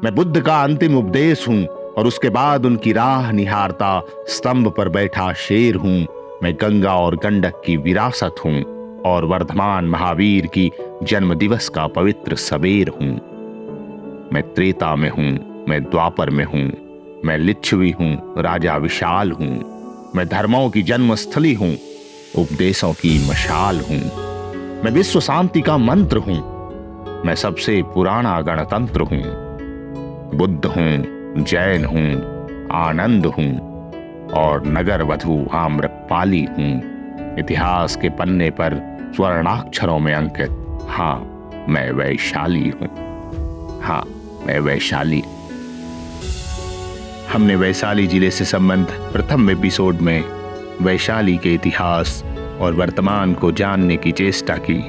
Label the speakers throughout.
Speaker 1: मैं बुद्ध का अंतिम उपदेश हूं और उसके बाद उनकी राह निहारता स्तंभ पर बैठा शेर हूं। मैं गंगा और गंडक की विरासत हूं और वर्धमान महावीर की जन्म दिवस का पवित्र सबेर हूं। मैं त्रेता में हूं, मैं द्वापर में हूं, मैं लिच्छवी हूं, राजा विशाल हूं। मैं धर्मों की जन्मस्थली हूं, उपदेशों की मशाल हूं। मैं विश्व शांति का मंत्र हूं, मैं सबसे पुराना गणतंत्र हूं। बुद्ध हूं, जैन हूं, आनंद हूं और नगर वधु आम्रपाली हूं। इतिहास के पन्ने पर स्वर्णाक्षरों में अंकित, हाँ मैं वैशाली हूं, हाँ मैं वैशाली। हमने वैशाली जिले से संबंध प्रथम एपिसोड में वैशाली के इतिहास और वर्तमान को जानने की चेष्टा की।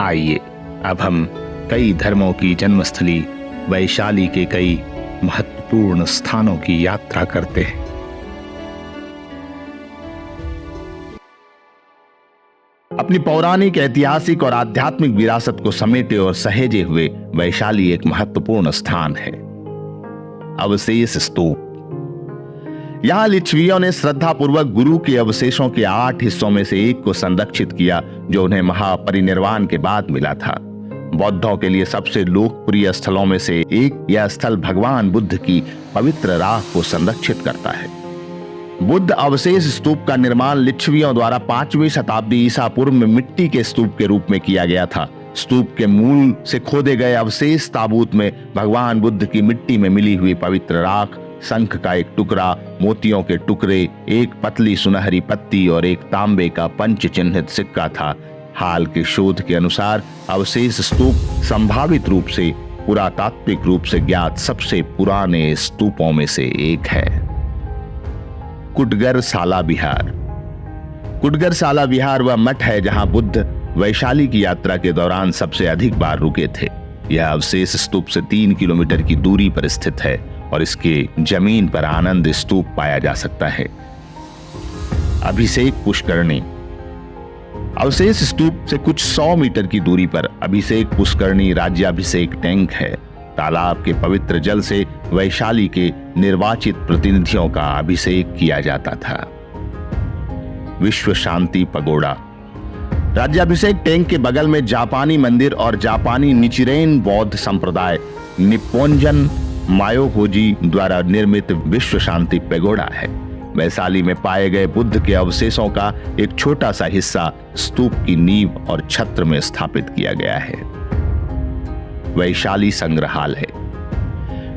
Speaker 1: आइए अब हम कई धर्मों की जन्मस्थली वैशाली के कई महत्वपूर्ण स्थानों की यात्रा करते हैं। अपनी पौराणिक, ऐतिहासिक और आध्यात्मिक विरासत को समेटे और सहेजे हुए वैशाली एक महत्वपूर्ण स्थान है। अवशेष स्तूप। यहां लिच्छवियों ने श्रद्धापूर्वक गुरु के अवशेषों के 8 हिस्सों में से एक को संरक्षित किया जो उन्हें महापरिनिर्वाण के बाद मिला था। बौद्धों के लिए सबसे लोकप्रिय स्थलों में से एक यह स्थल भगवान बुद्ध की पवित्र राख को संरक्षित करता है। बुद्ध अवशेष स्तूप का निर्माण लिच्छवियों द्वारा 5वीं शताब्दी ईसा पूर्व में मिट्टी के स्तूप के रूप में किया गया था। स्तूप के मूल से खोदे गए अवशेष ताबूत में भगवान बुद्ध की मिट्टी में मिली हुई पवित्र राख, शंख का एक टुकड़ा, मोतियों के टुकड़े, एक पतली सुनहरी पत्ती और एक तांबे का पंच चिन्हित सिक्का था। हाल के शोध के अनुसार अवशेष स्तूप संभावित रूप से पुरातात्विक रूप से ज्ञात सबसे पुराने स्तूपों में से एक है। कुटगरसाला विहार। कुटगरसाला विहार वह मठ है जहां बुद्ध वैशाली की यात्रा के दौरान सबसे अधिक बार रुके थे। यह अवशेष स्तूप से 3 किलोमीटर की दूरी पर स्थित है और इसके जमीन पर आनंद स्तूप पाया जा सकता है। अभिषेक पुष्करणी। अवशेष स्तूप से कुछ 100 मीटर की दूरी पर अभिषेक पुष्करणी राज्याभिषेक टैंक है। तालाब के पवित्र जल से वैशाली के निर्वाचित प्रतिनिधियों का अभिषेक किया जाता था। विश्व शांति पगोड़ा। राज्याभिषेक टैंक के बगल में जापानी मंदिर और जापानी निचिरेन बौद्ध संप्रदाय निप्पोंजन मायोहोजी द्वारा निर्मित विश्व शांति पैगोडा है। वैशाली में पाए गए बुद्ध के अवशेषों का एक छोटा सा हिस्सा स्तूप की नींव और छत्र में स्थापित किया गया है। वैशाली संग्रहालय।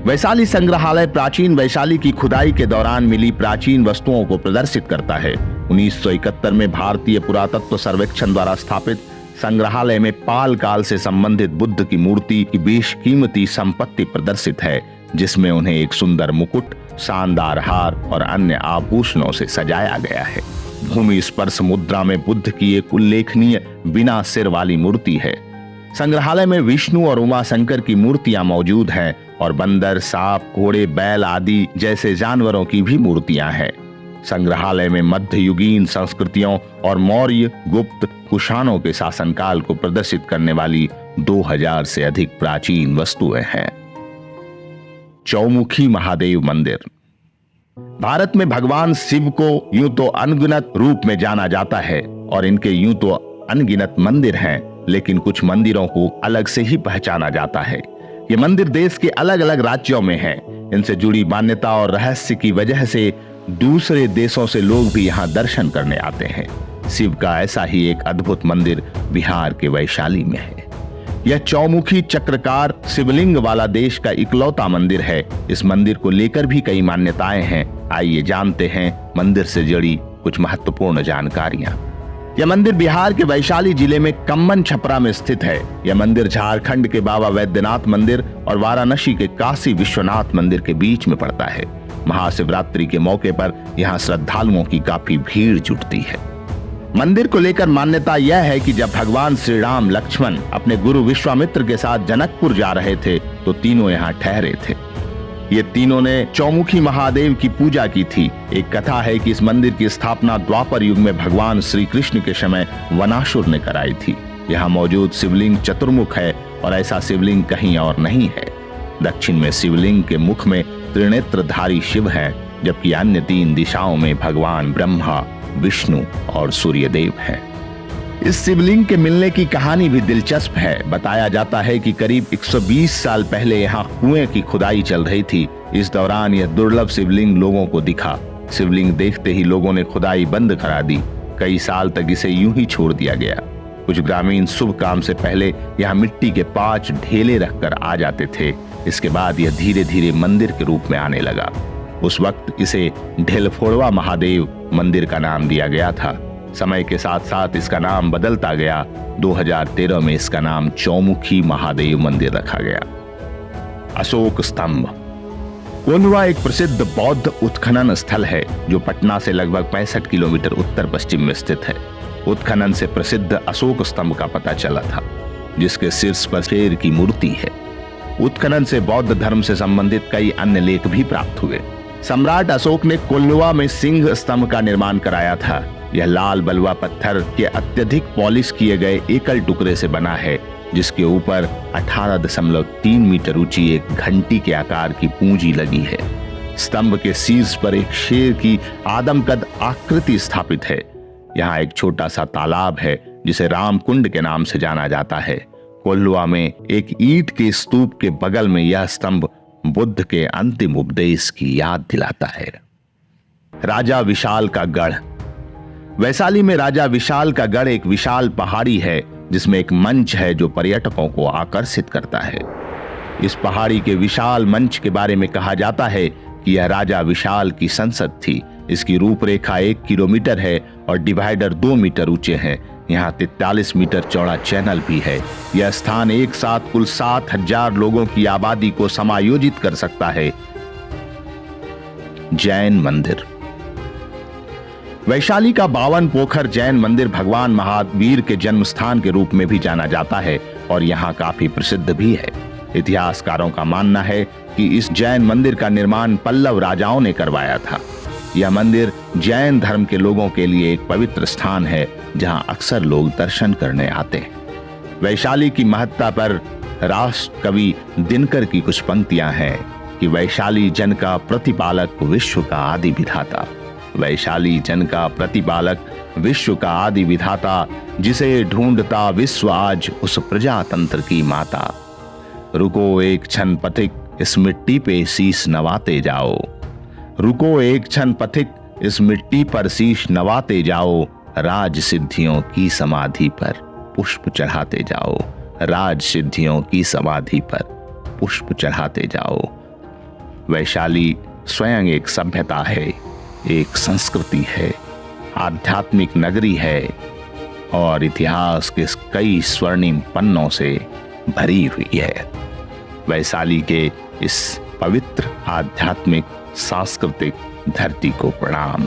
Speaker 1: वैशाली संग्रहालय प्राचीन वैशाली की खुदाई के दौरान मिली प्राचीन वस्तुओं को प्रदर्शित करता है। 1971 में भारतीय पुरातत्व सर्वेक्षण द्वारा स्थापित संग्रहालय में पाल काल से संबंधित बुद्ध की मूर्ति की बेशकीमती संपत्ति प्रदर्शित है, जिसमें उन्हें एक सुंदर मुकुट, शानदार हार और अन्य आभूषणों से सजाया गया है। भूमि स्पर्श मुद्रा में बुद्ध की एक उल्लेखनीय बिना सिर वाली मूर्ति है। संग्रहालय में विष्णु और उमा शंकर की मूर्तियां मौजूद हैं और बंदर, सांप, घोड़े, बैल आदि जैसे जानवरों की भी मूर्तियां हैं। संग्रहालय में मध्ययुगीन संस्कृतियों और मौर्य, गुप्त, कुषाणों के शासनकाल को प्रदर्शित करने वाली 2000 से अधिक प्राचीन वस्तुएं हैं। चौमुखी महादेव मंदिर। भारत में भगवान शिव को यूं तो अनगिनत रूप में जाना जाता है और इनके यूं तो अनगिनत मंदिर हैं, लेकिन कुछ मंदिरों को अलग से ही पहचाना जाता है। ये मंदिर देश के अलग अलग राज्यों में हैं। इनसे जुड़ी मान्यता और रहस्य की वजह से दूसरे देशों से लोग भी यहाँ दर्शन करने आते हैं। शिव का ऐसा ही एक अद्भुत मंदिर बिहार के वैशाली में है। यह चौमुखी चक्रकार शिवलिंग वाला देश का इकलौता मंदिर है। इस मंदिर को लेकर भी कई मान्यताएं हैं। आइए जानते हैं मंदिर से जुड़ी कुछ महत्वपूर्ण जानकारियां। यह मंदिर बिहार के वैशाली जिले में कम्मन छपरा में स्थित है। यह मंदिर झारखंड के बाबा वैद्यनाथ मंदिर और वाराणसी के काशी विश्वनाथ मंदिर के बीच में पड़ता है। महाशिवरात्रि के मौके पर यहाँ श्रद्धालुओं की काफी भीड़ जुटती है। मंदिर को लेकर मान्यता यह है कि जब भगवान श्री राम लक्ष्मण अपने गुरु विश्वामित्र के साथ जनकपुर जा रहे थे तो तीनों यहाँ ठहरे थे। ये तीनों ने चौमुखी महादेव की पूजा की थी। एक कथा है कि इस मंदिर की स्थापना द्वापर युग में भगवान श्री कृष्ण के समय वनासुर ने कराई थी। यहाँ मौजूद शिवलिंग चतुर्मुख है और ऐसा शिवलिंग कहीं और नहीं है। दक्षिण में शिवलिंग के मुख में त्रिनेत्रधारी शिव हैं, जबकि अन्य 3 दिशाओं में भगवान ब्रह्मा, विष्णु और सूर्यदेव हैं। इस शिवलिंग के मिलने की कहानी भी दिलचस्प है। बताया जाता है कि करीब 120 साल पहले यहाँ कुएं की खुदाई चल रही थी। इस दौरान यह दुर्लभ शिवलिंग लोगों को दिखा। शिवलिंग देखते ही लोगों ने खुदाई बंद करा दी। कई साल तक इसे यूं ही छोड़ दिया गया। कुछ ग्रामीण शुभ काम से पहले यहाँ मिट्टी के 5 ढेले रखकर आ जाते थे। इसके बाद यह धीरे धीरे मंदिर के रूप में आने लगा। उस वक्त इसे ढेलफोड़वा महादेव मंदिर का नाम दिया गया था। समय के साथ साथ इसका नाम बदलता गया। 2013 में इसका नाम चौमुखी महादेव मंदिर रखा गया। अशोक स्तंभ। कोल्हुआ एक प्रसिद्ध बौद्ध उत्खनन स्थल है जो पटना से लगभग 65 किलोमीटर उत्तर पश्चिम में स्थित है। उत्खनन से प्रसिद्ध अशोक स्तंभ का पता चला था, जिसके शीर्ष पर शेर की मूर्ति है। उत्खनन से बौद्ध धर्म से संबंधित कई अन्य लेख भी प्राप्त हुए। सम्राट अशोक ने कोल्हुआ में सिंह स्तंभ का निर्माण कराया था। यह लाल बलुआ पत्थर के अत्यधिक पॉलिश किए गए एकल टुकड़े से बना है, जिसके ऊपर 18.3 मीटर ऊंची एक घंटी के आकार की पूंजी लगी है। स्तंभ के शीर्ष पर एक शेर की आदमकद आकृति स्थापित है। यहाँ एक छोटा सा तालाब है जिसे रामकुंड के नाम से जाना जाता है। कोल्हुआ में एक ईंट के स्तूप के बगल में यह स्तंभ बुद्ध के अंतिम उपदेश की याद दिलाता है। राजा विशाल का गढ़। वैशाली में राजा विशाल का गढ़ एक विशाल पहाड़ी है जिसमें एक मंच है जो पर्यटकों को आकर्षित करता है। इस पहाड़ी के विशाल मंच के बारे में कहा जाता है कि यह राजा विशाल की संसद थी। इसकी रूपरेखा 1 किलोमीटर है और डिवाइडर 2 मीटर ऊंचे हैं। यहाँ 43 मीटर चौड़ा चैनल भी है। यह स्थान एक साथ कुल 7,000 लोगों की आबादी को समायोजित कर सकता है। जैन मंदिर। वैशाली का 52 पोखर जैन मंदिर भगवान महावीर के जन्म स्थान के रूप में भी जाना जाता है और यहाँ काफी प्रसिद्ध भी है। इतिहासकारों का मानना है कि इस जैन मंदिर का निर्माण पल्लव राजाओं ने करवाया था। यह मंदिर जैन धर्म के लोगों के लिए एक पवित्र स्थान है जहां अक्सर लोग दर्शन करने आते हैं। वैशाली की महत्ता पर राष्ट्र कवि दिनकर की कुछ पंक्तियां हैं कि वैशाली जन का प्रतिपालक, विश्व का आदि विधाता। वैशाली जन का प्रतिपालक, विश्व का आदि विधाता, जिसे ढूंढता विश्व आज उस प्रजातंत्र की माता। रुको एक क्षण पथिक, इस मिट्टी पे शीश नवाते जाओ। रुको एक क्षण पथिक, इस मिट्टी पर शीश नवाते जाओ। राज सिद्धियों की समाधि पर पुष्प चढ़ाते जाओ। राज सिद्धियों की समाधि पर पुष्प चढ़ाते जाओ। वैशाली स्वयं एक सभ्यता है, एक संस्कृति है, आध्यात्मिक नगरी है और इतिहास के कई स्वर्णिम पन्नों से भरी हुई है। वैशाली के इस पवित्र आध्यात्मिक सांस्कृतिक धरती को प्रणाम।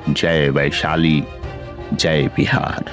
Speaker 1: जय वैशाली, जय बिहार।